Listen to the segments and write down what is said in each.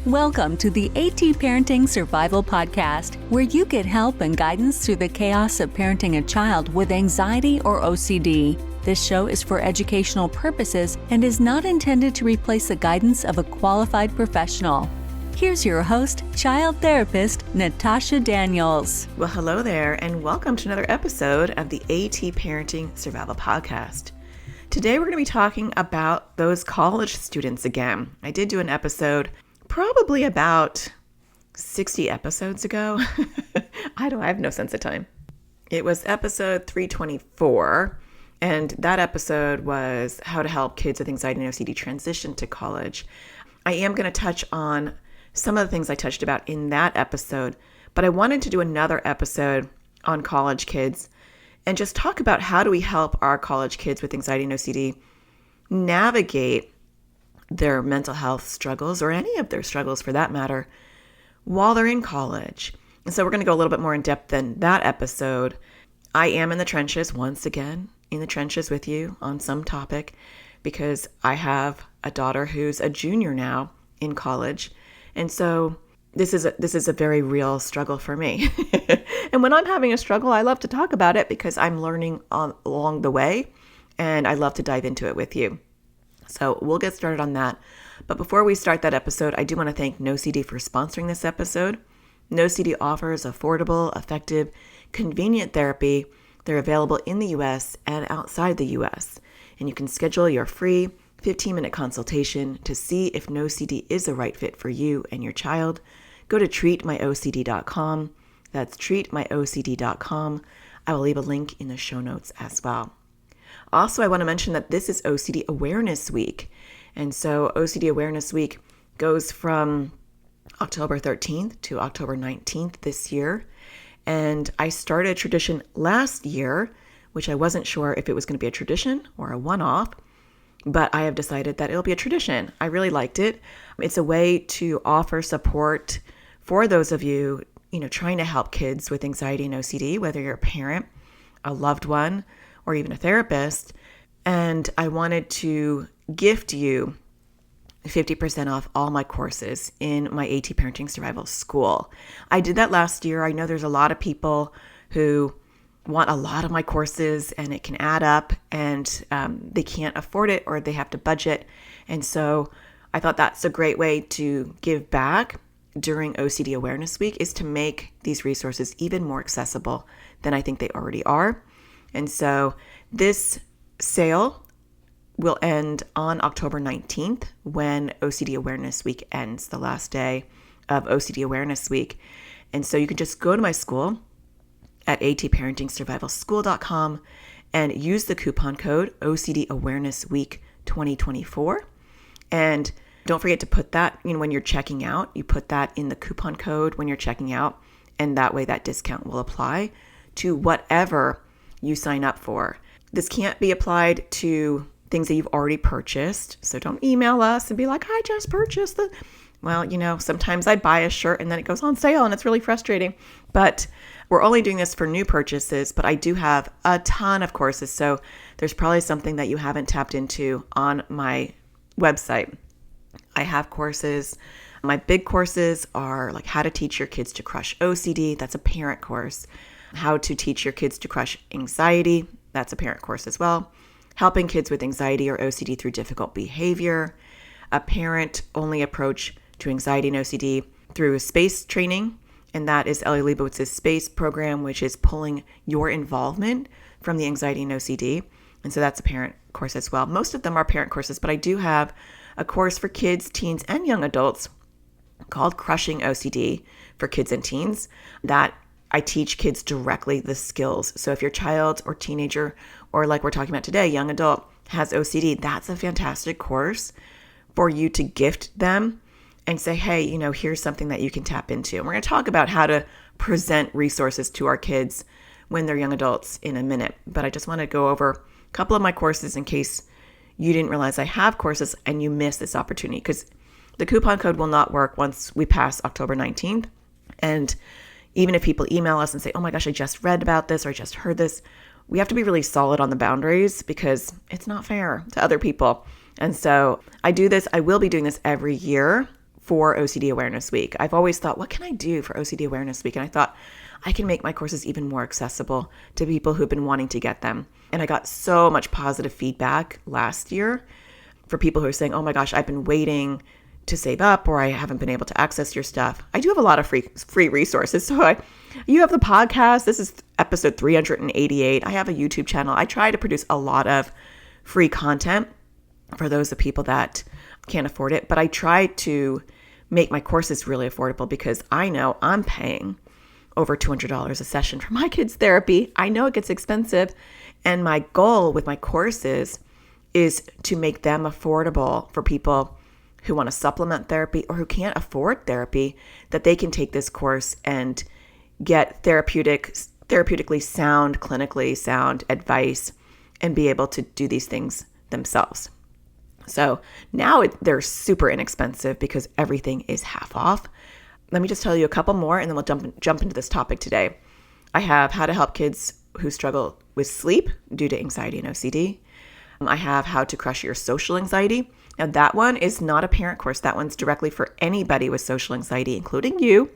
Welcome to the AT Parenting Survival Podcast, where you get help and guidance through the chaos of parenting a child with anxiety or OCD. This show is for educational purposes and is not intended to replace the guidance of a qualified professional. Here's your host, child therapist, Natasha Daniels. Well, hello there, and welcome to another episode of the AT Parenting Survival Podcast. Today, we're going to be talking about those college students again. I did do an episode probably about 60 episodes ago. I have no sense of time. It was episode 324, and that episode was how to help kids with anxiety and OCD transition to college. I am going to touch on some of the things I touched about in that episode, but I wanted to do another episode on college kids and just talk about how do we help our college kids with anxiety and OCD navigate their mental health struggles, or any of their struggles for that matter, while they're in college. And so we're going to go a little bit more in depth than that episode. I am in the trenches, once again, in the trenches with you on some topic, because I have a daughter who's a junior now in college. And so this is a very real struggle for me. And when I'm having a struggle, I love to talk about it because I'm learning along the way, and I love to dive into it with you. So we'll get started on that. But before we start that episode, I do want to thank NoCD for sponsoring this episode. NoCD offers affordable, effective, convenient therapy. They're available in the U.S. and outside the U.S. And you can schedule your free 15-minute consultation to see if NoCD is the right fit for you and your child. Go to treatmyocd.com. That's treatmyocd.com. I will leave a link in the show notes as well. Also, I want to mention that this is OCD Awareness Week. And so OCD Awareness Week goes from October 13th to October 19th this year. And I started a tradition last year, which I wasn't sure if it was going to be a tradition or a one-off, but I have decided that it'll be a tradition. I really liked it. It's a way to offer support for those of you, trying to help kids with anxiety and OCD, whether you're a parent, a loved one, or even a therapist. And I wanted to gift you 50% off all my courses in my AT Parenting Survival School. I did that last year. I know there's a lot of people who want a lot of my courses, and it can add up, and they can't afford it, or they have to budget. And so I thought that's a great way to give back during OCD Awareness Week, is to make these resources even more accessible than I think they already are. And so this sale will end on October 19th when OCD Awareness Week ends, the last day of OCD Awareness Week. And so you can just go to my school at atparentingsurvivalschool.com and use the coupon code OCD Awareness Week 2024. And don't forget to put that, when you're checking out, you put that in the coupon code when you're checking out, and that way that discount will apply to whatever you sign up for. This can't be applied to things that you've already purchased. So don't email us and be like, I just purchased the... Well, sometimes I buy a shirt and then it goes on sale and it's really frustrating. But we're only doing this for new purchases, but I do have a ton of courses. So there's probably something that you haven't tapped into on my website. I have courses. My big courses are like how to teach your kids to crush OCD. That's a parent course. How to teach your kids to crush anxiety. That's a parent course as well. Helping kids with anxiety or OCD through difficult behavior. A parent-only approach to anxiety and OCD through space training. And that is Ellie Leibowitz's SPACE program, which is pulling your involvement from the anxiety and OCD. And so that's a parent course as well. Most of them are parent courses, but I do have a course for kids, teens, and young adults called Crushing OCD for Kids and Teens that I teach kids directly the skills. So if your child or teenager, or like we're talking about today, young adult, has OCD, that's a fantastic course for you to gift them and say, hey, here's something that you can tap into. And we're going to talk about how to present resources to our kids when they're young adults in a minute. But I just want to go over a couple of my courses in case you didn't realize I have courses and you missed this opportunity, because the coupon code will not work once we pass October 19th. And even if people email us and say, oh my gosh, I just read about this or I just heard this, we have to be really solid on the boundaries because it's not fair to other people. And so I will be doing this every year for OCD Awareness Week. I've always thought, what can I do for OCD Awareness Week? And I thought I can make my courses even more accessible to people who've been wanting to get them. And I got so much positive feedback last year for people who are saying, oh my gosh, I've been waiting to save up, or I haven't been able to access your stuff. I do have a lot of free resources. So you have the podcast. This is episode 388. I have a YouTube channel. I try to produce a lot of free content for those of people that can't afford it. But I try to make my courses really affordable because I know I'm paying over $200 a session for my kids' therapy. I know it gets expensive. And my goal with my courses is to make them affordable for people who want to supplement therapy or who can't afford therapy, that they can take this course and get therapeutically sound, clinically sound advice and be able to do these things themselves. So now they're super inexpensive because everything is half off. Let me just tell you a couple more and then we'll jump into this topic today. I have how to help kids who struggle with sleep due to anxiety and OCD. I have how to crush your social anxiety. Now that one is not a parent course. That one's directly for anybody with social anxiety, including you.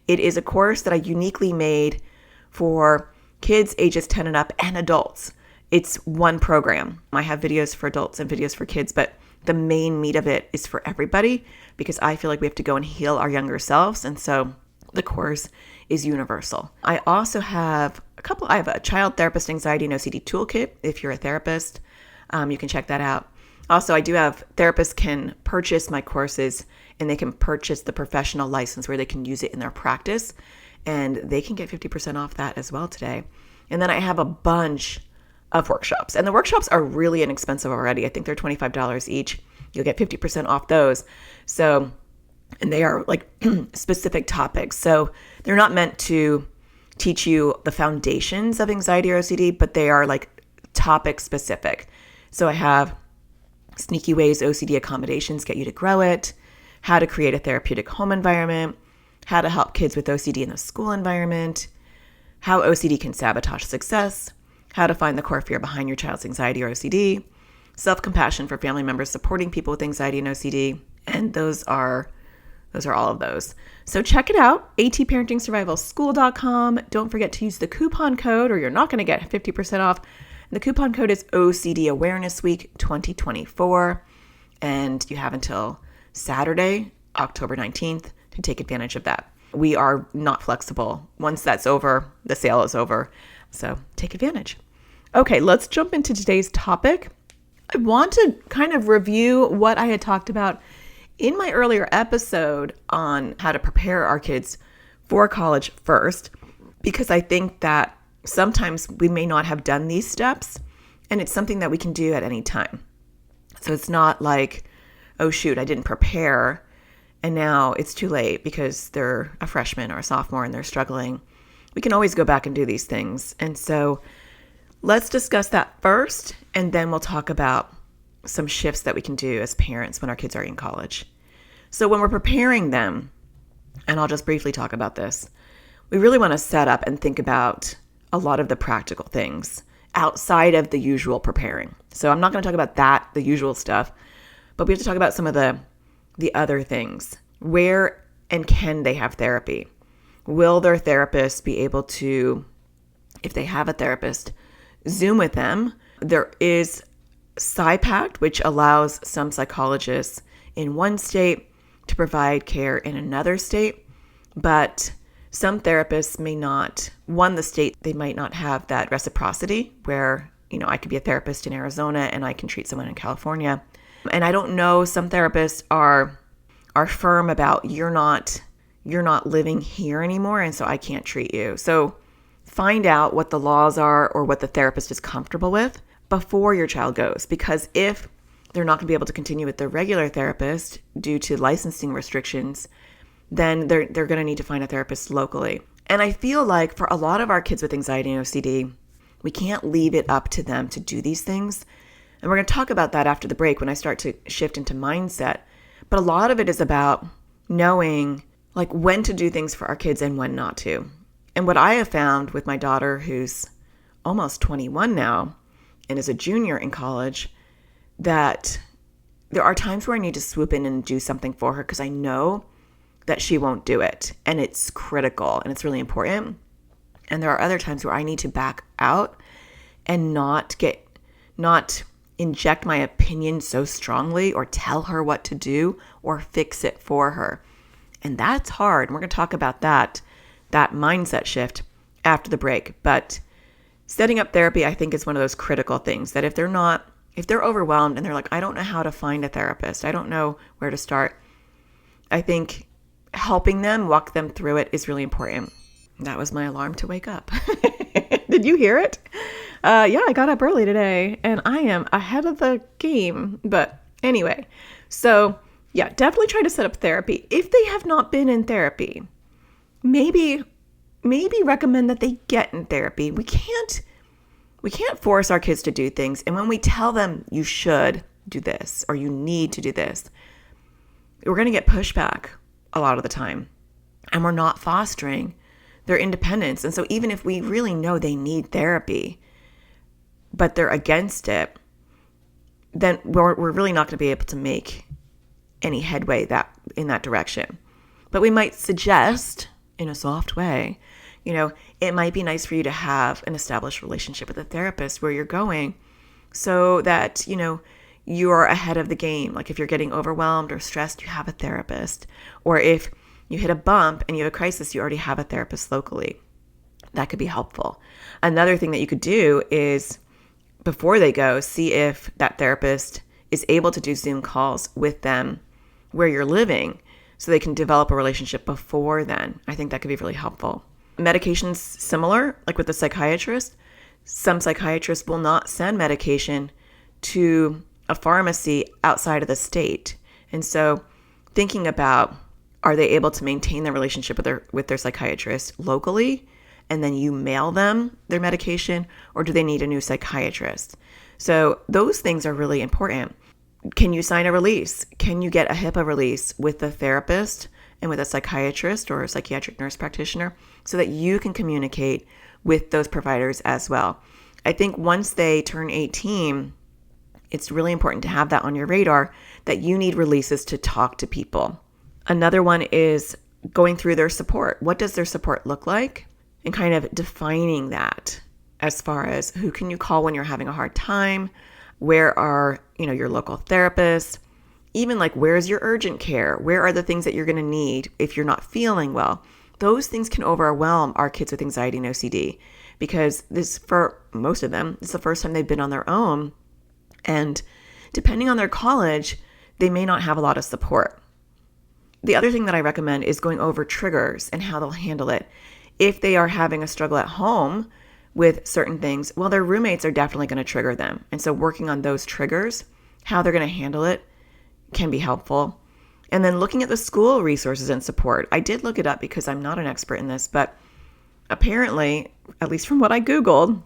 It is a course that I uniquely made for kids ages 10 and up and adults. It's one program. I have videos for adults and videos for kids, but the main meat of it is for everybody because I feel like we have to go and heal our younger selves. And so the course is universal. I also have I have a child therapist anxiety and OCD toolkit. If you're a therapist, you can check that out. Also, I do have therapists can purchase my courses and they can purchase the professional license where they can use it in their practice and they can get 50% off that as well today. And then I have a bunch of workshops and the workshops are really inexpensive already. I think they're $25 each. You'll get 50% off those. So, and they are like specific topics. So they're not meant to teach you the foundations of anxiety or OCD, but they are like topic specific. So I have sneaky ways OCD accommodations get you to grow it, how to create a therapeutic home environment, how to help kids with OCD in the school environment, how OCD can sabotage success, how to find the core fear behind your child's anxiety or OCD, self-compassion for family members supporting people with anxiety and OCD, and those are all of those. So check it out, atparentingsurvivalschool.com. Don't forget to use the coupon code or you're not going to get 50% off. The coupon code is OCD Awareness Week 2024, and you have until Saturday, October 19th, to take advantage of that. We are not flexible. Once that's over, the sale is over, so take advantage. Okay, let's jump into today's topic. I want to kind of review what I had talked about in my earlier episode on how to prepare our kids for college first, because I think that sometimes we may not have done these steps, and it's something that we can do at any time. So it's not like, oh shoot, I didn't prepare, and now it's too late because they're a freshman or a sophomore and they're struggling. We can always go back and do these things. And so let's discuss that first, and then we'll talk about some shifts that we can do as parents when our kids are in college. So when we're preparing them, and I'll just briefly talk about this, we really want to set up and think about a lot of the practical things outside of the usual preparing. So I'm not going to talk about the usual stuff, but we have to talk about some of the other things. Where and can they have therapy? Will their therapist be able to, if they have a therapist, Zoom with them? There is PsyPact, which allows some psychologists in one state to provide care in another state, but some therapists may not, the state, they might not have that reciprocity where, I could be a therapist in Arizona and I can treat someone in California. And I don't know, some therapists are firm about you're not living here anymore, and so I can't treat you. So find out what the laws are or what the therapist is comfortable with before your child goes, because if they're not going to be able to continue with their regular therapist due to licensing restrictions, then they're going to need to find a therapist locally. And I feel like for a lot of our kids with anxiety and OCD, we can't leave it up to them to do these things. And we're going to talk about that after the break when I start to shift into mindset. But a lot of it is about knowing like when to do things for our kids and when not to. And what I have found with my daughter, who's almost 21 now and is a junior in college, that there are times where I need to swoop in and do something for her because I know that she won't do it. And it's critical and it's really important. And there are other times where I need to back out and not inject my opinion so strongly or tell her what to do or fix it for her. And that's hard. And we're going to talk about that mindset shift after the break. But setting up therapy, I think, is one of those critical things that if they're overwhelmed and they're like, I don't know how to find a therapist, I don't know where to start, I think helping them walk them through it is really important. That was my alarm to wake up. Did you hear it? Yeah, I got up early today and I am ahead of the game. But anyway, so yeah, definitely try to set up therapy. If they have not been in therapy, maybe recommend that they get in therapy. We can't force our kids to do things. And when we tell them you should do this or you need to do this, we're going to get pushback a lot of the time. And we're not fostering their independence. And so even if we really know they need therapy, but they're against it, then we're really not going to be able to make any headway in that direction. But we might suggest in a soft way, it might be nice for you to have an established relationship with a therapist where you're going so that, you're ahead of the game. Like if you're getting overwhelmed or stressed, you have a therapist. Or if you hit a bump and you have a crisis, you already have a therapist locally. That could be helpful. Another thing that you could do is before they go, see if that therapist is able to do Zoom calls with them where you're living so they can develop a relationship before then. I think that could be really helpful. Medication's similar, like with the psychiatrist. Some psychiatrists will not send medication to a pharmacy outside of the state. And so thinking about, are they able to maintain their relationship with their psychiatrist locally, and then you mail them their medication, or do they need a new psychiatrist? So those things are really important. Can you sign a release? Can you get a HIPAA release with the therapist and with a psychiatrist or a psychiatric nurse practitioner so that you can communicate with those providers as well? I think once they turn 18, it's really important to have that on your radar that you need releases to talk to people. Another one is going through their support. What does their support look like? And kind of defining that as far as who can you call when you're having a hard time? Where are, your local therapists? Even like, where's your urgent care? Where are the things that you're going to need if you're not feeling well? Those things can overwhelm our kids with anxiety and OCD because for most of them, it's the first time they've been on their own. And depending on their college, they may not have a lot of support. The other thing that I recommend is going over triggers and how they'll handle it. If they are having a struggle at home with certain things, well, their roommates are definitely going to trigger them. And so working on those triggers, how they're going to handle it can be helpful. And then looking at the school resources and support. I did look it up because I'm not an expert in this, but apparently, at least from what I Googled,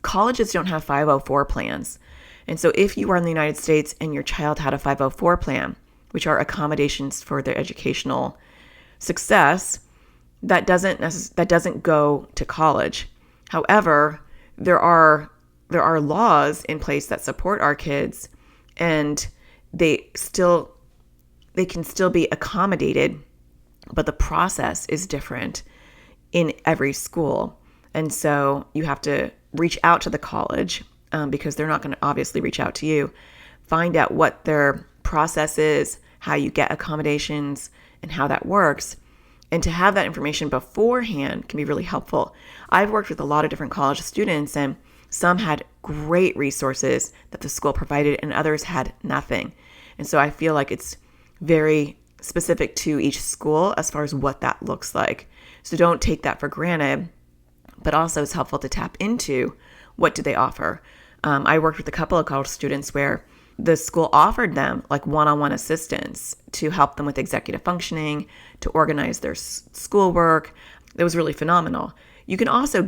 colleges don't have 504 plans. And so if you are in the United States and your child had a 504 plan, which are accommodations for their educational success, that doesn't go to college. However, there are laws in place that support our kids, and they can still be accommodated, but the process is different in every school. And so you have to reach out to the college because they're not going to obviously reach out to you. Find out what their process is, how you get accommodations, and how that works. And to have that information beforehand can be really helpful. I've worked with a lot of different college students, and some had great resources that the school provided and others had nothing. And so I feel like it's very specific to each school as far as what that looks like. So don't take that for granted, but also it's helpful to tap into what do they offer. I worked with a couple of college students where the school offered them like one-on-one assistance to help them with executive functioning, to organize their schoolwork. It was really phenomenal. You can also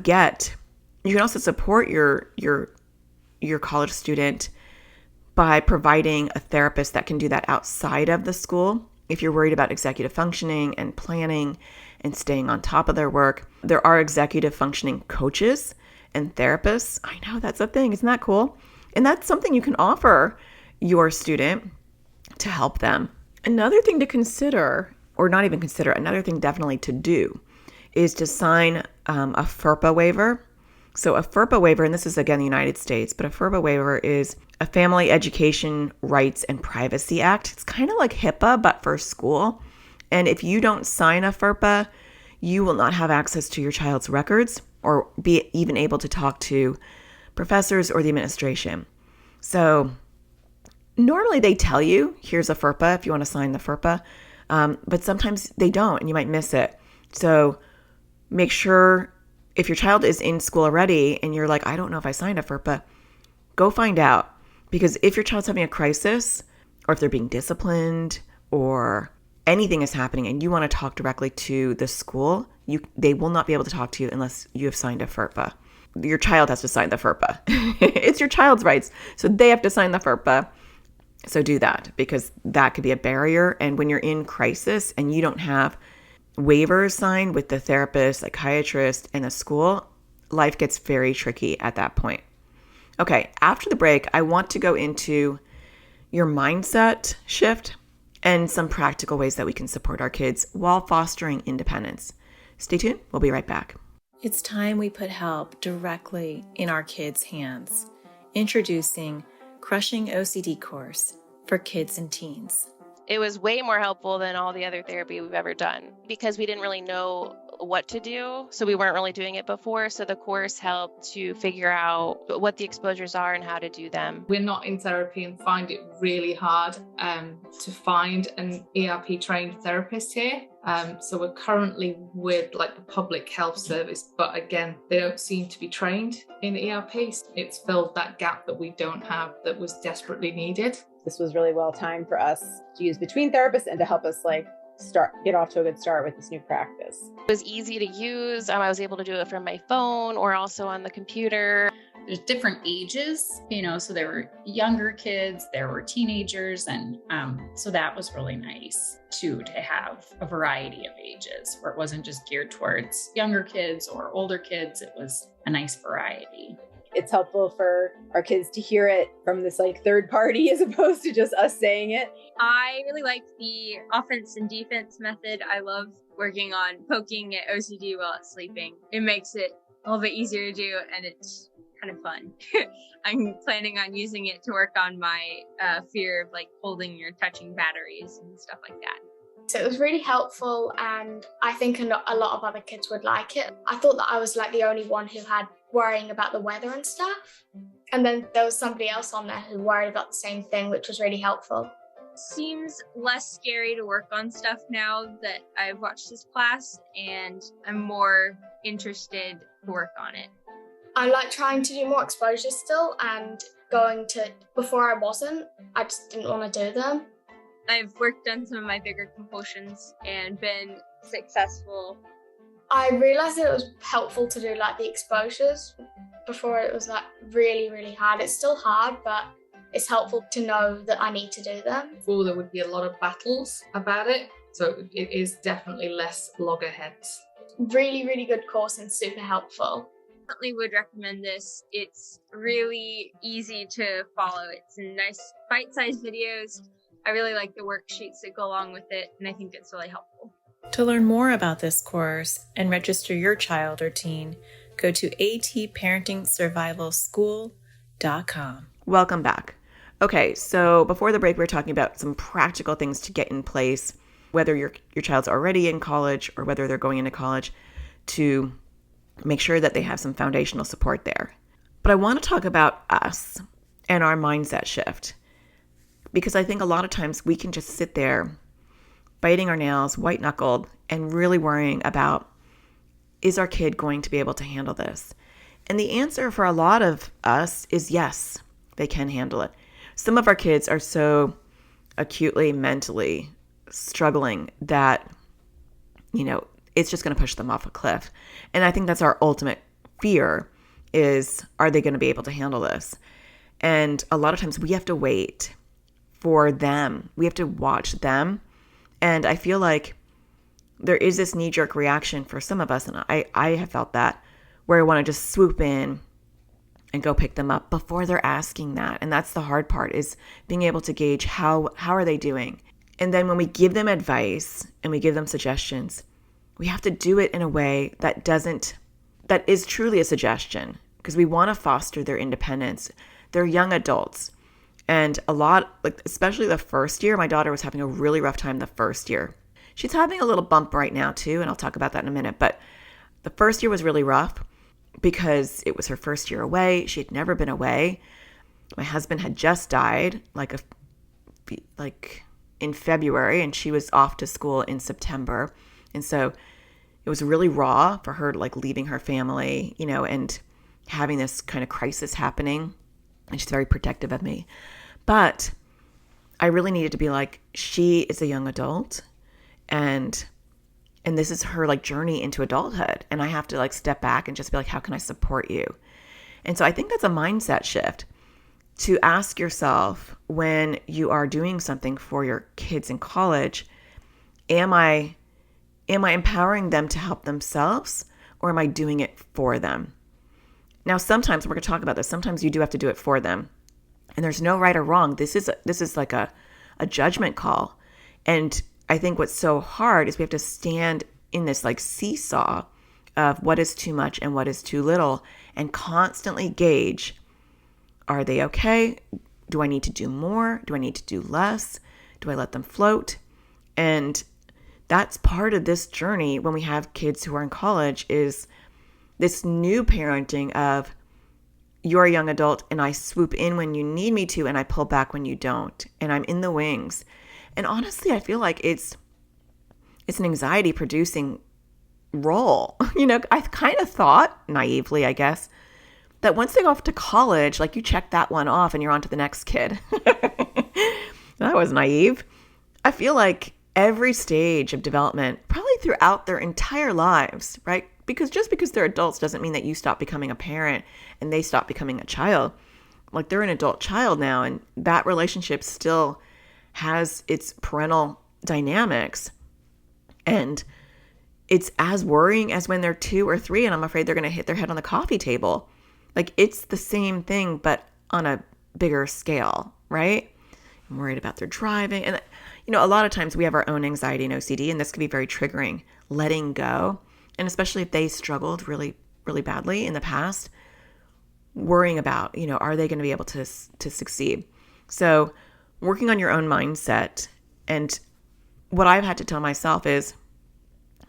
support your college student by providing a therapist that can do that outside of the school. If you're worried about executive functioning and planning and staying on top of their work, there are executive functioning coaches and therapists. I know that's a thing. Isn't that cool? And that's something you can offer your student to help them. Another thing to consider, or not even consider, another thing definitely to do is to sign a FERPA waiver. So a FERPA waiver, and this is again the United States, but a FERPA waiver is a Family Education Rights and Privacy Act. It's kind of like HIPAA, but for school. And if you don't sign a FERPA, you will not have access to your child's records or be even able to talk to professors or the administration. So normally they tell you, here's a FERPA if you want to sign the FERPA, but sometimes they don't and you might miss it. So make sure if your child is in school already and you're like, I don't know if I signed a FERPA, go find out. Because if your child's having a crisis or if they're being disciplined or anything is happening and you want to talk directly to the school, they will not be able to talk to you unless you have signed a FERPA. Your child has to sign the FERPA. It's your child's rights. So they have to sign the FERPA. So do that because that could be a barrier. And when you're in crisis and you don't have waivers signed with the therapist, psychiatrist, and the school, life gets very tricky at that point. Okay, after the break, I want to go into your mindset shift and some practical ways that we can support our kids while fostering independence. Stay tuned. We'll be right back. It's time we put help directly in our kids' hands. Introducing Crushing OCD course for kids and teens. It was way more helpful than all the other therapy we've ever done because we didn't really know what to do. So we weren't really doing it before. So the course helped to figure out what the exposures are and how to do them. We're not in therapy and find it really hard to find an ERP trained therapist here. So we're currently with like the public health service, but again, they don't seem to be trained in ERP. It's filled that gap that we don't have that was needed. This was really well timed for us to use between therapists and to help us get off to a good start with this new practice. It was easy to use. I was able to do it from my phone or also on the computer. There's different ages, so there were younger kids, there were teenagers, and so that was really nice too, to have a variety of ages where it wasn't just geared towards younger kids or older kids. It was a nice variety. It's helpful for our kids to hear it from this third party as opposed to just us saying it. I really like the offense and defense method. I love working on poking at OCD while it's sleeping. It makes it a little bit easier to do and it's kind of fun. I'm planning on using it to work on my fear of holding or touching batteries and stuff like that. So it was really helpful and I think a lot of other kids would like it. I thought that I was the only one who had worrying about the weather and stuff. And then there was somebody else on there who worried about the same thing, which was really helpful. Seems less scary to work on stuff now that I've watched this class and I'm more interested to work on it. I like trying to do more exposures still and before I wasn't, I just didn't want to do them. I've worked on some of my bigger compulsions and been successful. I realized that it was helpful to do the exposures. Before it was really, really hard. It's still hard, but it's helpful to know that I need to do them. Before there would be a lot of battles about it. So it is definitely less loggerheads. Really, really good course and super helpful. Definitely would recommend this. It's really easy to follow. It's nice bite-sized videos. I really like the worksheets that go along with it, and I think it's really helpful. To learn more about this course and register your child or teen, go to atparentingsurvivalschool.com. Welcome back. Okay, so before the break, we were talking about some practical things to get in place, whether your child's already in college or whether they're going into college, to make sure that they have some foundational support there. But I want to talk about us and our mindset shift, because I think a lot of times we can just sit there biting our nails, white-knuckled, and really worrying about, is our kid going to be able to handle this? And the answer for a lot of us is yes, they can handle it. Some of our kids are so acutely mentally struggling that, it's just going to push them off a cliff. And I think that's our ultimate fear is, are they going to be able to handle this? And a lot of times we have to wait for them. We have to watch them. And I feel like there is this knee-jerk reaction for some of us, and I have felt that, where I want to just swoop in and go pick them up before they're asking that. And that's the hard part, is being able to gauge how are they doing. And then when we give them advice and we give them suggestions, we have to do it in a way that is truly a suggestion, because we want to foster their independence. They're young adults. And a lot, like especially the first year, my daughter was having a really rough time the first year. She's having a little bump right now too, and I'll talk about that in a minute. But the first year was really rough because it was her first year away. She had never been away. My husband had just died like in February, and she was off to school in September. And so it was really raw for her, like leaving her family, and having this kind of crisis happening. And she's very protective of me. But I really needed to be like, she is a young adult, and this is her like journey into adulthood. And I have to like step back and just be like, how can I support you? And so I think that's a mindset shift, to ask yourself when you are doing something for your kids in college, am I empowering them to help themselves, or am I doing it for them? Now, sometimes, we're going to talk about this, sometimes you do have to do it for them. And there's no right or wrong. This is like a judgment call. And I think what's so hard is we have to stand in this like seesaw of what is too much and what is too little, and constantly gauge, are they okay? Do I need to do more? Do I need to do less? Do I let them float? And that's part of this journey when we have kids who are in college, is this new parenting of, you're a young adult and I swoop in when you need me to and I pull back when you don't, and I'm in the wings. And honestly, I feel like it's an anxiety producing role. I kind of thought, naively, I guess, that once they go off to college, like you check that one off and you're on to the next kid. That was naive. I feel like every stage of development, probably throughout their entire lives, right? Because just because they're adults doesn't mean that you stop becoming a parent and they stop becoming a child. Like, they're an adult child now, and that relationship still has its parental dynamics. And it's as worrying as when they're 2 or 3 and I'm afraid they're going to hit their head on the coffee table. Like, it's the same thing, but on a bigger scale, right? I'm worried about their driving. And, a lot of times we have our own anxiety and OCD, and this can be very triggering, letting go. And especially if they struggled really, really badly in the past, worrying about, are they going to be able to succeed? So working on your own mindset. And what I've had to tell myself is,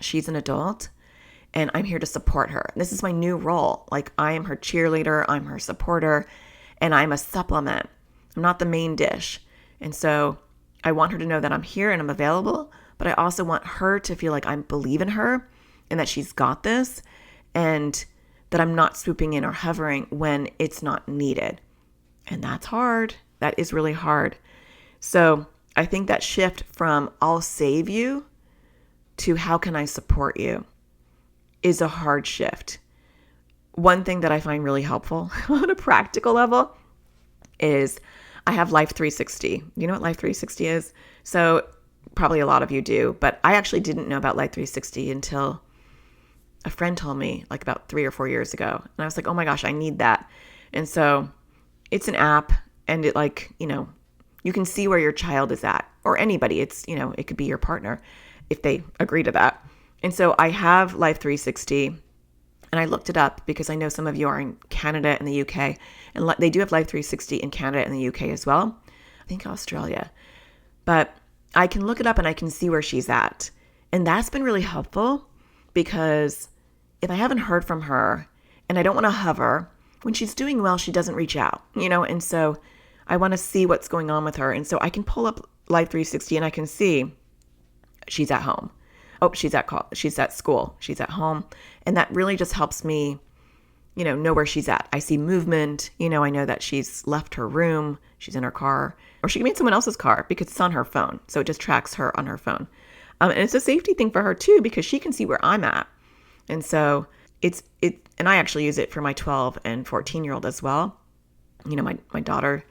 she's an adult and I'm here to support her. This is my new role. Like, I am her cheerleader, I'm her supporter, and I'm a supplement. I'm not the main dish. And so I want her to know that I'm here and I'm available, but I also want her to feel like I believe in her and that she's got this, and that I'm not swooping in or hovering when it's not needed. And that's hard. That is really hard. So I think that shift from I'll save you to how can I support you is a hard shift. One thing that I find really helpful on a practical level is I have Life 360. You know what Life 360 is? So probably a lot of you do, but I actually didn't know about Life 360 until a friend told me like about 3 or 4 years ago. And I was like, oh my gosh, I need that. And so it's an app, and it you can see where your child is at, or anybody. It's, it could be your partner if they agree to that. And so I have Life 360, and I looked it up because I know some of you are in Canada and the UK, and they do have Life 360 in Canada and the UK as well. I think Australia. But I can look it up and I can see where she's at. And that's been really helpful, because if I haven't heard from her and I don't want to hover, when she's doing well, she doesn't reach out, and so I want to see what's going on with her. And so I can pull up Life 360 and I can see she's at home. Oh, she's at school. She's at home. And that really just helps me, know where she's at. I see movement. I know that she's left her room. She's in her car, or she can be in someone else's car because it's on her phone. So it just tracks her on her phone. And it's a safety thing for her too, because she can see where I'm at. And so and I actually use it for my 12 and 14-year-old as well. My daughter,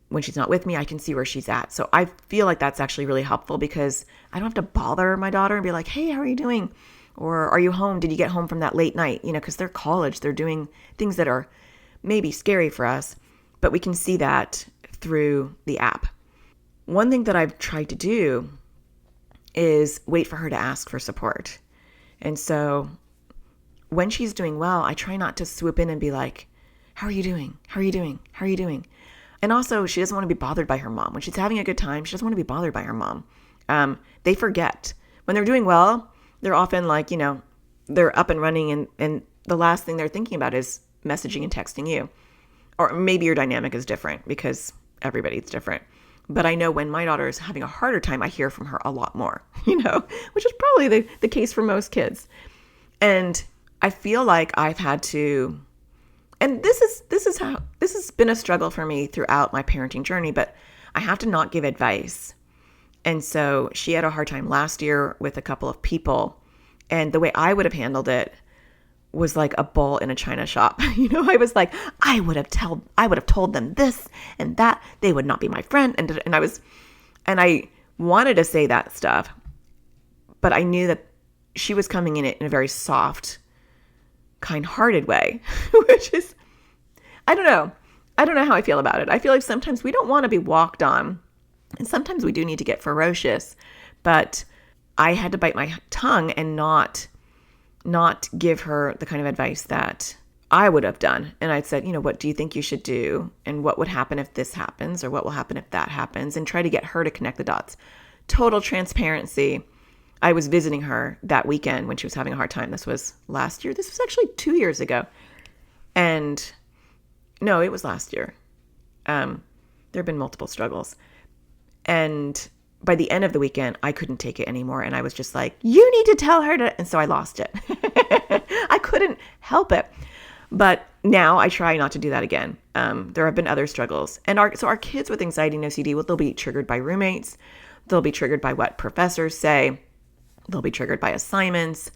when she's not with me, I can see where she's at. So I feel like that's actually really helpful, because I don't have to bother my daughter and be like, hey, how are you doing? Or are you home? Did you get home from that late night? Because they're college, they're doing things that are maybe scary for us, but we can see that through the app. One thing that I've tried to do is wait for her to ask for support. And so when she's doing well, I try not to swoop in and be like, how are you doing? How are you doing? How are you doing? And also, she doesn't want to be bothered by her mom. When she's having a good time, she doesn't want to be bothered by her mom. They forget. When they're doing well, they're often like, they're up and running, and the last thing they're thinking about is messaging and texting you. Or maybe your dynamic is different because everybody's different. But I know when my daughter is having a harder time, I hear from her a lot more, which is probably the case for most kids. And I feel like I've had to, and this has been a struggle for me throughout my parenting journey, but I have to not give advice. And so she had a hard time last year with a couple of people, and the way I would have handled it was like a bull in a china shop. I was like, I would have told them this and that. They would not be my friend. And I wanted to say that stuff, but I knew that she was coming in it in a very soft, kind-hearted way, which is, I don't know. I don't know how I feel about it. I feel like sometimes we don't want to be walked on, and sometimes we do need to get ferocious, but I had to bite my tongue and not give her the kind of advice that I would have done. And I'd said, what do you think you should do? And what would happen if this happens? Or what will happen if that happens? And try to get her to connect the dots. Total transparency. I was visiting her that weekend when she was having a hard time. This was last year. This was actually 2 years ago. And no, it was last year. There have been multiple struggles. And by the end of the weekend, I couldn't take it anymore. And I was just like, you need to tell her to, and so I lost it. I couldn't help it. But now I try not to do that again. There have been other struggles. And our kids with anxiety and OCD, they'll be triggered by roommates. They'll be triggered by what professors say. They'll be triggered by assignments.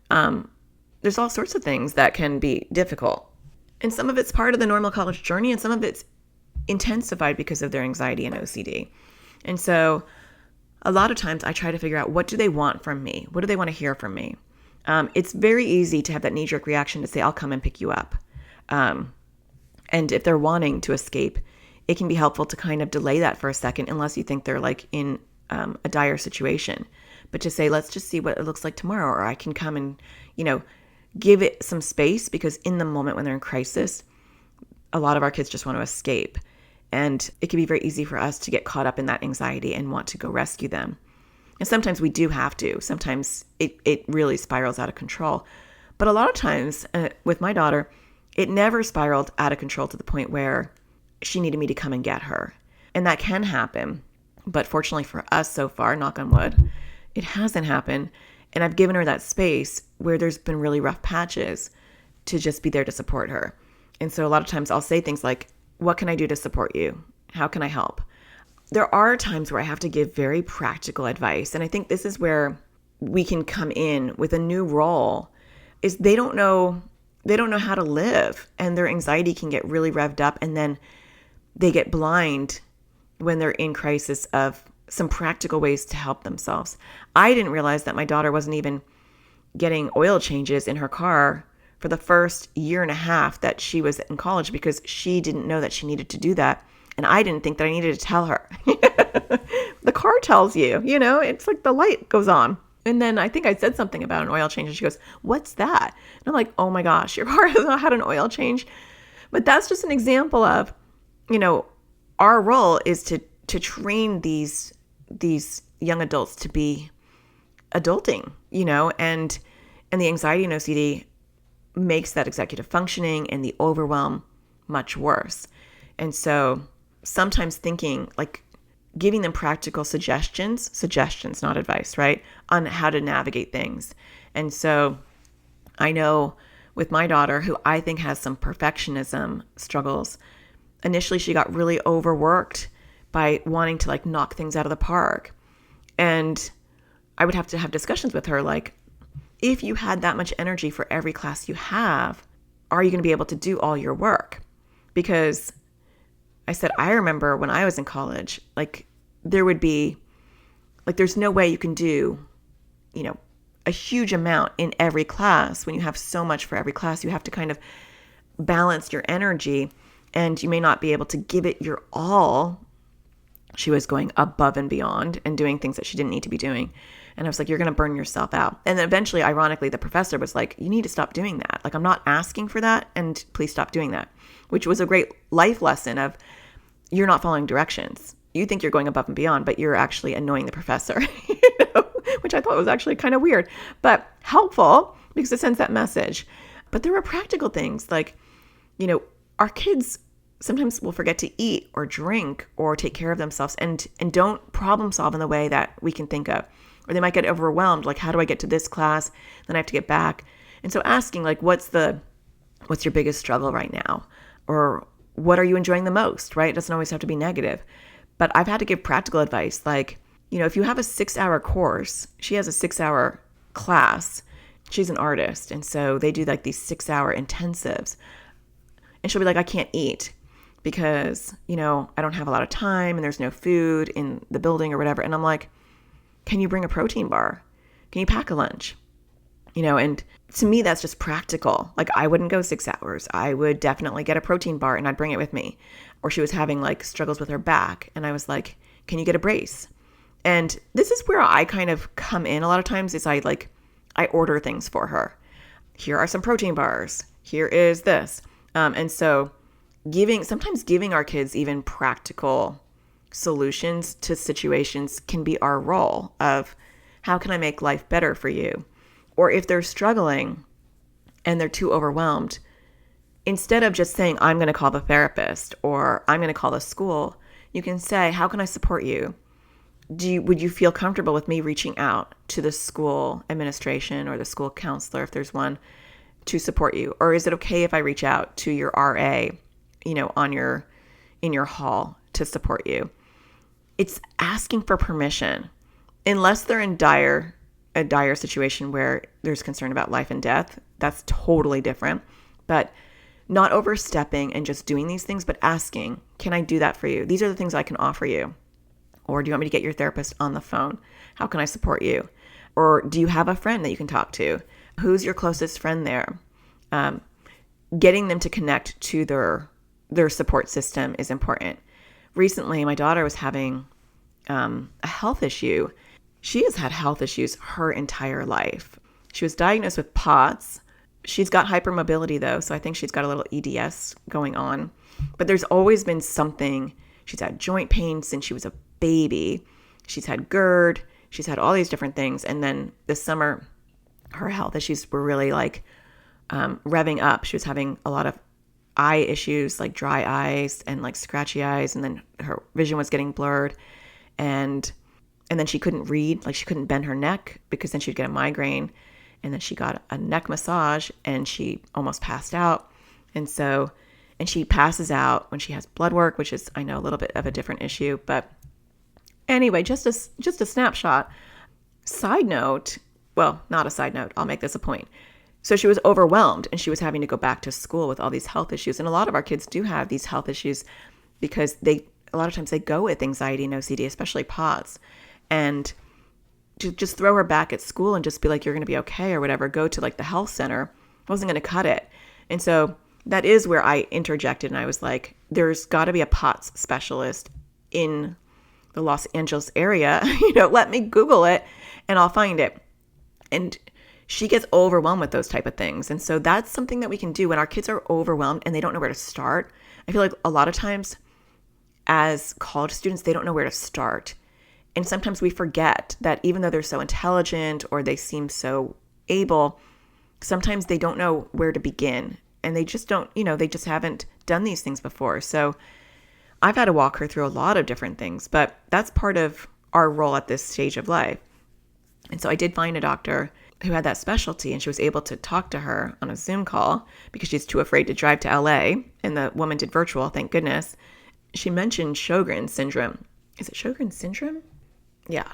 There's all sorts of things that can be difficult. And some of it's part of the normal college journey, and some of it's intensified because of their anxiety and OCD. And so a lot of times I try to figure out, what do they want from me? What do they want to hear from me? It's very easy to have that knee-jerk reaction to say, I'll come and pick you up. And if they're wanting to escape, it can be helpful to kind of delay that for a second, unless you think they're like in a dire situation. But to say, let's just see what it looks like tomorrow, or I can come and, give it some space, because in the moment when they're in crisis, a lot of our kids just want to escape. And it can be very easy for us to get caught up in that anxiety and want to go rescue them. And sometimes we do have to. Sometimes it really spirals out of control. But a lot of times with my daughter, it never spiraled out of control to the point where she needed me to come and get her. And that can happen. But fortunately for us so far, knock on wood, it hasn't happened. And I've given her that space where there's been really rough patches to just be there to support her. And so a lot of times I'll say things like, what can I do to support you? How can I help? There are times where I have to give very practical advice. And I think this is where we can come in with a new role, is they don't know how to live, and their anxiety can get really revved up, and then they get blind when they're in crisis of some practical ways to help themselves. I didn't realize that my daughter wasn't even getting oil changes in her car for the first year and a half that she was in college, because she didn't know that she needed to do that. And I didn't think that I needed to tell her. The car tells you, it's like the light goes on. And then I think I said something about an oil change, and she goes, what's that? And I'm like, oh my gosh, your car has not had an oil change. But that's just an example of, our role is to train these young adults to be adulting, and the anxiety and OCD makes that executive functioning and the overwhelm much worse. And so sometimes thinking, like, giving them practical suggestions, not advice, right, on how to navigate things. And so I know with my daughter, who I think has some perfectionism struggles, initially she got really overworked by wanting to knock things out of the park. And I would have to have discussions with her, like, if you had that much energy for every class you have, are you going to be able to do all your work? Because I said, I remember when I was in college, there would be, there's no way you can do, a huge amount in every class. When you have so much for every class, you have to kind of balance your energy and you may not be able to give it your all. She was going above and beyond and doing things that she didn't need to be doing. And I was like, you're going to burn yourself out. And then eventually, ironically, the professor was like, you need to stop doing that. Like, I'm not asking for that, and please stop doing that, which was a great life lesson of you're not following directions. You think you're going above and beyond, but you're actually annoying the professor, which I thought was actually kind of weird, but helpful because it sends that message. But there were practical things like, our kids sometimes will forget to eat or drink or take care of themselves and don't problem solve in the way that we can think of. Or they might get overwhelmed, like, how do I get to this class? Then I have to get back. And so asking, like, what's your biggest struggle right now? Or what are you enjoying the most, right? It doesn't always have to be negative. But I've had to give practical advice. Like, if you have a 6-hour course, she has a 6-hour class. She's an artist. And so they do like these 6-hour intensives. And she'll be like, I can't eat because, I don't have a lot of time and there's no food in the building or whatever. And I'm like, can you bring a protein bar? Can you pack a lunch? And to me, that's just practical. Like, I wouldn't go 6 hours. I would definitely get a protein bar and I'd bring it with me. Or she was having like struggles with her back. And I was like, can you get a brace? And this is where I kind of come in a lot of times is I order things for her. Here are some protein bars. Here is this. And so sometimes giving our kids even practical solutions to situations can be our role of how can I make life better for you? Or if they're struggling and they're too overwhelmed, instead of just saying, I'm going to call the therapist or I'm going to call the school, you can say, how can I support you? Would you feel comfortable with me reaching out to the school administration or the school counselor, if there's one, to support you? Or is it okay if I reach out to your RA, in your hall to support you? It's asking for permission, unless they're in a dire situation where there's concern about life and death. That's totally different. But not overstepping and just doing these things, but asking, can I do that for you? These are the things I can offer you. Or do you want me to get your therapist on the phone? How can I support you? Or do you have a friend that you can talk to? Who's your closest friend there? Getting them to connect to their support system is important. Recently, my daughter was having a health issue. She has had health issues her entire life. She was diagnosed with POTS. She's got hypermobility though, so I think she's got a little EDS going on. But there's always been something. She's had joint pain since she was a baby. She's had GERD. She's had all these different things. And then this summer, her health issues were really revving up. She was having a lot of eye issues, like dry eyes and like scratchy eyes. And then her vision was getting blurred. And then she couldn't read, like she couldn't bend her neck because then she'd get a migraine. And then she got a neck massage and she almost passed out. And she passes out when she has blood work, which is, I know, a little bit of a different issue. But anyway, just a snapshot. Side note, well, not a side note, I'll make this a point. So she was overwhelmed and she was having to go back to school with all these health issues. And a lot of our kids do have these health issues because a lot of times they go with anxiety and OCD, especially POTS. And to just throw her back at school and just be like, you're going to be okay or whatever, go to like the health center, wasn't going to cut it. And so that is where I interjected and I was like, there's got to be a POTS specialist in the Los Angeles area. Let me Google it and I'll find it. And she gets overwhelmed with those type of things. And so that's something that we can do when our kids are overwhelmed and they don't know where to start. I feel like a lot of times as college students, they don't know where to start. And sometimes we forget that even though they're so intelligent or they seem so able, sometimes they don't know where to begin. And they just don't, they just haven't done these things before. So I've had to walk her through a lot of different things, but that's part of our role at this stage of life. And so I did find a doctor who had that specialty, and she was able to talk to her on a Zoom call because she's too afraid to drive to LA. And the woman did virtual, thank goodness. She mentioned Sjogren's syndrome. Is it Sjogren's syndrome? Yeah.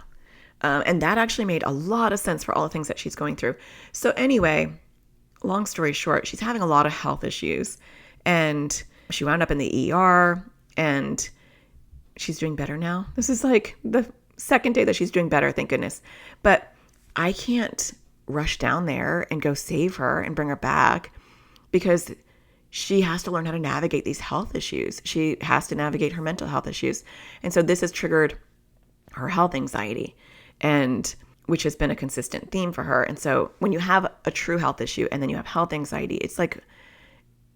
And that actually made a lot of sense for all the things that she's going through. So anyway, long story short, she's having a lot of health issues and she wound up in the ER and she's doing better now. This is like the second day that she's doing better, thank goodness. But I can't rush down there and go save her and bring her back because she has to learn how to navigate these health issues. She has to navigate her mental health issues. And so this has triggered her health anxiety, and which has been a consistent theme for her. And so when you have a true health issue and then you have health anxiety, it's like,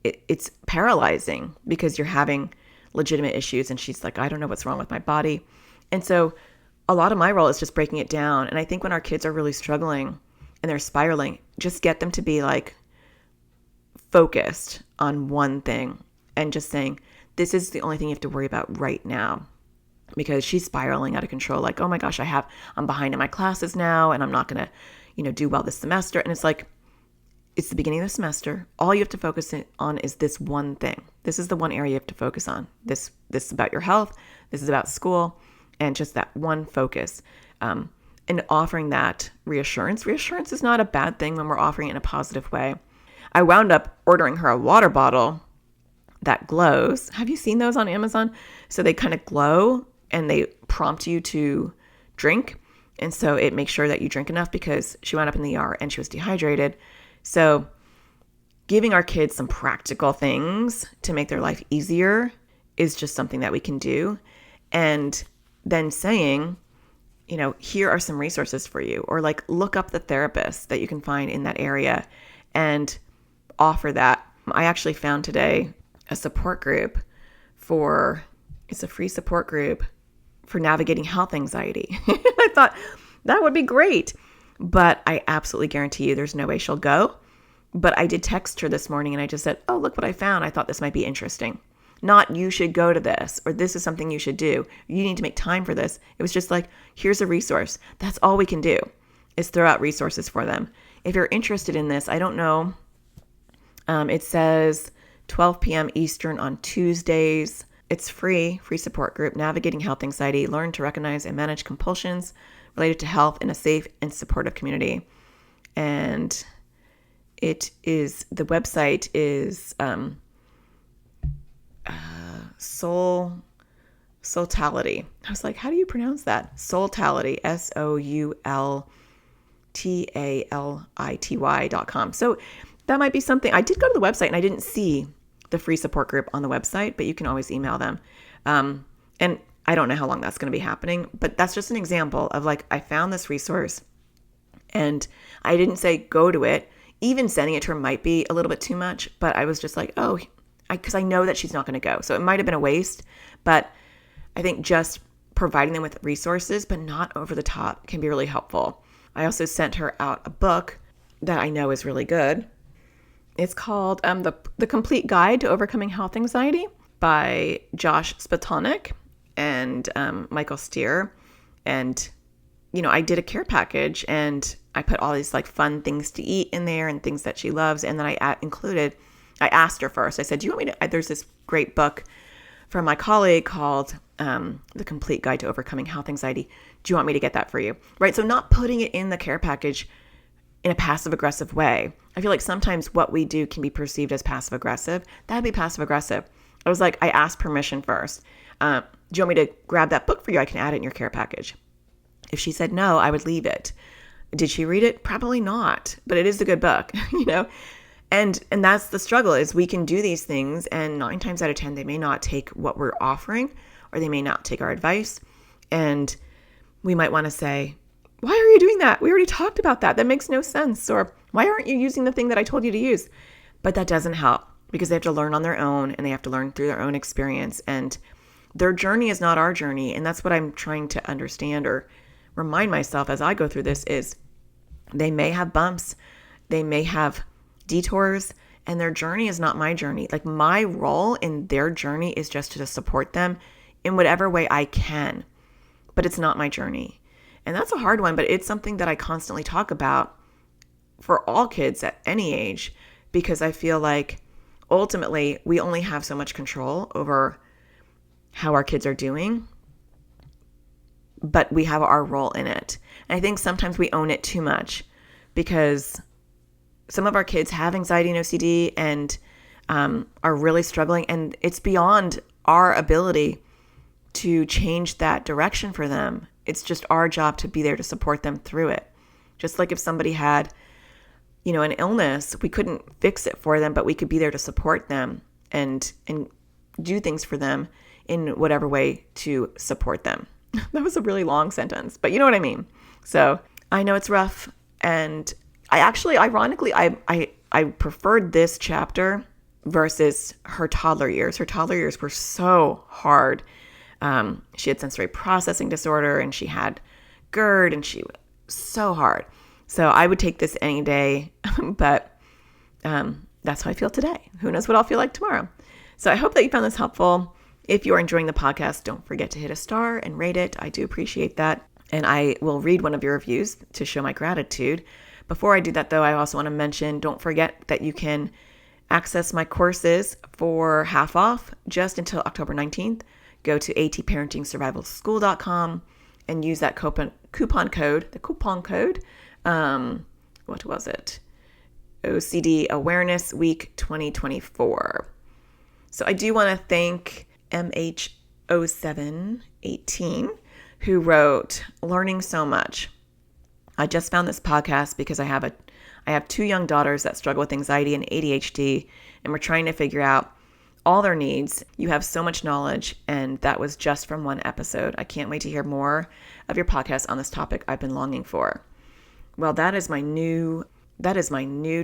it's paralyzing because you're having legitimate issues. And she's like, I don't know what's wrong with my body. And so a lot of my role is just breaking it down. And I think when our kids are really struggling and they're spiraling, just get them to be like focused on one thing and just saying, this is the only thing you have to worry about right now. Because she's spiraling out of control. Like, oh my gosh, I'm behind in my classes now, and I'm not going to, do well this semester. And it's like, it's the beginning of the semester. All you have to focus on is this one thing. This is the one area you have to focus on. This is about your health. This is about school, and just that one focus. And offering that reassurance. Reassurance is not a bad thing when we're offering it in a positive way. I wound up ordering her a water bottle that glows. Have you seen those on Amazon? So they kind of glow and they prompt you to drink. And so it makes sure that you drink enough, because she wound up in the ER and she was dehydrated. So giving our kids some practical things to make their life easier is just something that we can do. And then saying, here are some resources for you, or like look up the therapist that you can find in that area and offer that. I actually found today a support group it's a free support group for navigating health anxiety. I thought that would be great, but I absolutely guarantee you there's no way she'll go. But I did text her this morning and I just said, oh, look what I found. I thought this might be interesting. Not you should go to this, or this is something you should do. You need to make time for this. It was just like, here's a resource. That's all we can do, is throw out resources for them. If you're interested in this, I don't know. It says 12 p.m. Eastern on Tuesdays. It's free support group, Navigating Health Anxiety, Learn to Recognize and Manage Compulsions Related to Health in a Safe and Supportive Community. And the website is Soultality. I was like, how do you pronounce that? Soultality, SOULTALITY.com. So that might be something. I did go to the website and I didn't see the free support group on the website, but you can always email them. And I don't know how long that's going to be happening, but that's just an example of like, I found this resource and I didn't say go to it. Even sending it to her might be a little bit too much, but I was just like, because I know that she's not going to go. So it might have been a waste, but I think just providing them with resources, but not over the top, can be really helpful. I also sent her out a book that I know is really good. It's called The Complete Guide to Overcoming Health Anxiety by Josh Spatonik and Michael Steer. And, I did a care package and I put all these like fun things to eat in there and things that she loves. And then I asked her first, I said, do you want me to, there's this great book from my colleague called The Complete Guide to Overcoming Health Anxiety. Do you want me to get that for you? Right. So not putting it in the care package in a passive aggressive way. I feel like sometimes what we do can be perceived as passive aggressive. That'd be passive aggressive. I was like, I asked permission first. Do you want me to grab that book for you? I can add it in your care package. If she said no, I would leave it. Did she read it? Probably not, but it is a good book, And that's the struggle, is we can do these things and 9 times out of 10, they may not take what we're offering, or they may not take our advice. And we might want to say, why are you doing that? We already talked about that. That makes no sense. Or why aren't you using the thing that I told you to use? But that doesn't help, because they have to learn on their own and they have to learn through their own experience. And their journey is not our journey. And that's what I'm trying to understand or remind myself as I go through this is they may have bumps, they may have detours, and their journey is not my journey. Like, my role in their journey is just to support them in whatever way I can, but it's not my journey. And that's a hard one, but it's something that I constantly talk about for all kids at any age, because I feel like ultimately we only have so much control over how our kids are doing, but we have our role in it. And I think sometimes we own it too much, because some of our kids have anxiety and OCD and are really struggling, and it's beyond our ability to change that direction for them. It's just our job to be there to support them through it. Just like if somebody had, an illness, we couldn't fix it for them, but we could be there to support them and do things for them in whatever way to support them. That was a really long sentence, but you know what I mean. So I know it's rough. And I actually, ironically, I preferred this chapter versus her toddler years. Her toddler years were so hard. She had sensory processing disorder and she had GERD and she was so hard. So I would take this any day, but that's how I feel today. Who knows what I'll feel like tomorrow. So I hope that you found this helpful. If you are enjoying the podcast, don't forget to hit a star and rate it. I do appreciate that. And I will read one of your reviews to show my gratitude. Before I do that, though, I also want to mention, don't forget that you can access my courses for half off just until October 19th. Go to atparentingsurvivalschool.com and use that coupon code, what was it? OCD Awareness Week 2024. So I do want to thank MH0718 who wrote, "Learning so much. I just found this podcast because I have 2 young daughters that struggle with anxiety and ADHD, and we're trying to figure out all their needs. You have so much knowledge, and that was just from one episode. I can't wait to hear more of your podcast on this topic I've been longing for." Well, that is my new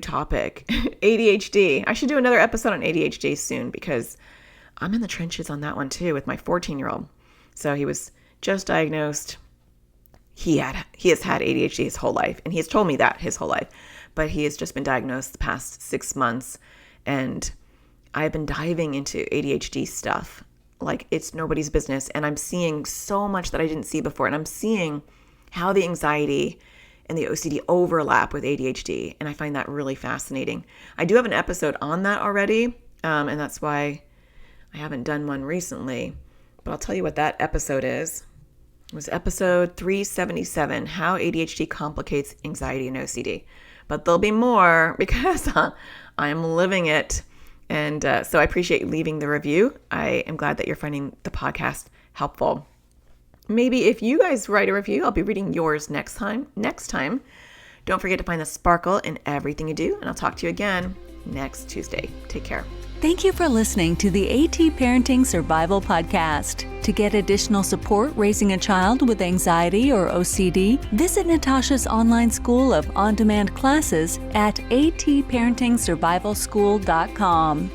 topic, ADHD. I should do another episode on ADHD soon because I'm in the trenches on that one too with my 14-year-old. So he was just diagnosed. He has had ADHD his whole life, and he has told me that his whole life, but he has just been diagnosed the past 6 months, and I've been diving into ADHD stuff like it's nobody's business, and I'm seeing so much that I didn't see before, and I'm seeing how the anxiety and the OCD overlap with ADHD, and I find that really fascinating. I do have an episode on that already, and that's why I haven't done one recently, but I'll tell you what that episode is. It was episode 377, How ADHD Complicates Anxiety and OCD. But there'll be more because I am living it. And so I appreciate you leaving the review. I am glad that you're finding the podcast helpful. Maybe if you guys write a review, I'll be reading yours next time. Don't forget to find the sparkle in everything you do. And I'll talk to you again next Tuesday. Take care. Thank you for listening to the AT Parenting Survival Podcast. To get additional support raising a child with anxiety or OCD, visit Natasha's online school of on-demand classes at atparentingsurvivalschool.com.